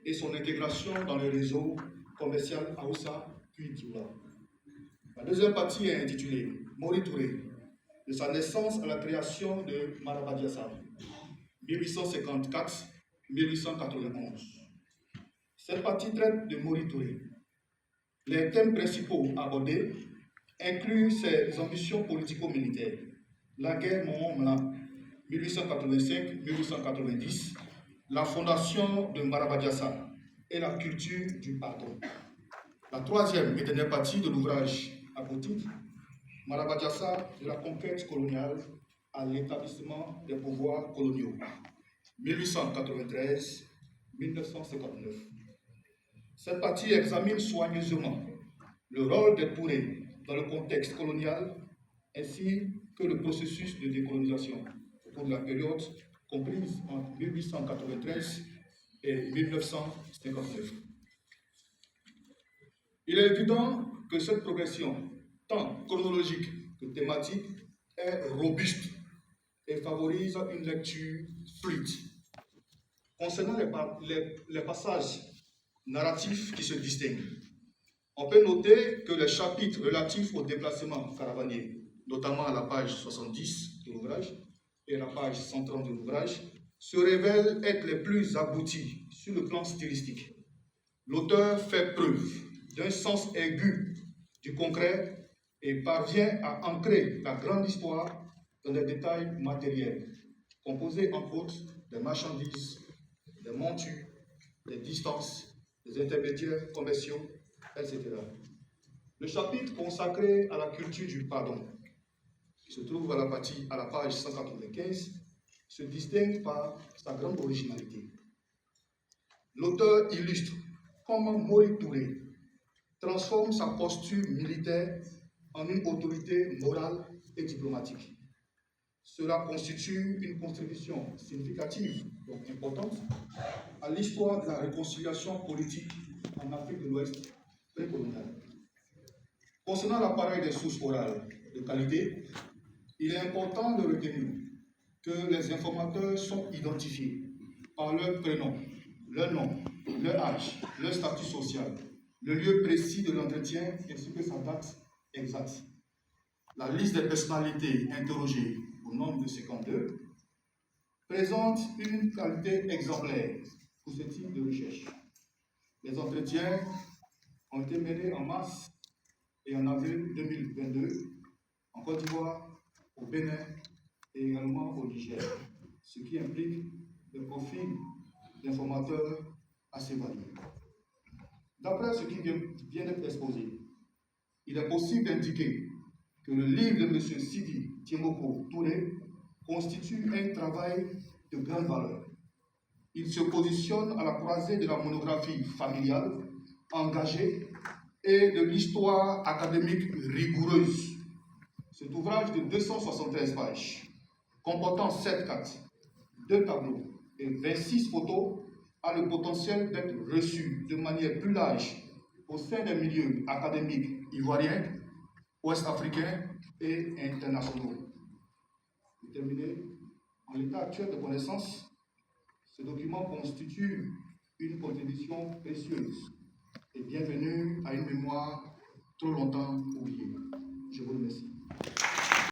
et son intégration dans le réseau commercial Aoussa puis Dioula. La deuxième partie est intitulée Mori Touré, de sa naissance à la création de Marabadiassa, 1854-1891. Cette partie traite de Mori Touré. Les thèmes principaux abordés incluent ses ambitions politico-militaires, la guerre Mohan-Mla, 1885-1890, la fondation de Marabadiassa et la culture du pardon. La troisième et dernière partie de l'ouvrage a pour titre Marabadiassa de la conquête coloniale à l'établissement des pouvoirs coloniaux, 1893-1959. Cette partie examine soigneusement le rôle des Touré dans le contexte colonial ainsi que le processus de décolonisation pour la période comprise entre 1893 et 1959. Il est évident que cette progression, tant chronologique que thématique, est robuste et favorise une lecture fluide. Concernant les passages narratifs qui se distinguent, on peut noter que les chapitres relatifs au déplacement caravanier, notamment à la page 70 de l'ouvrage et la page 130 de l'ouvrage, se révèlent être les plus aboutis sur le plan stylistique. L'auteur fait preuve d'un sens aigu du concret et parvient à ancrer la grande histoire dans des détails matériels, composés entre autres des marchandises, des montures, des distances, des intermédiaires commerciaux, etc. Le chapitre consacré à la culture du pardon, qui se trouve à la page 195, se distingue par sa grande originalité. L'auteur illustre comment Mori Touré transforme sa posture militaire en une autorité morale et diplomatique. Cela constitue une contribution significative, donc importante, à l'histoire de la réconciliation politique en Afrique de l'Ouest précoloniale. Concernant l'appareil des sources orales de qualité, il est important de retenir que les informateurs sont identifiés par leur prénom, leur nom, leur âge, leur statut social, le lieu précis de l'entretien ainsi que sa date exacte. La liste des personnalités interrogées au nombre de 52 présente une qualité exemplaire pour ce type de recherche. Les entretiens ont été menés en mars et en avril 2022 en Côte d'Ivoire, au Bénin et également au Niger, ce qui implique le profil d'informateurs assez varié. D'après ce qui vient d'être exposé, il est possible d'indiquer que le livre de M. Sidi Tiemoko Touré constitue un travail de grande valeur. Il se positionne à la croisée de la monographie familiale, engagée, et de l'histoire académique rigoureuse. Cet ouvrage de 273 pages, comportant 7 cartes, 2 tableaux et 26 photos, a le potentiel d'être reçu de manière plus large au sein des milieux académiques ivoiriens, ouest-africains et internationaux. Pour terminer, en l'état actuel de connaissances, ce document constitue une contribution précieuse et bienvenue à une mémoire trop longtemps oubliée. Je vous remercie.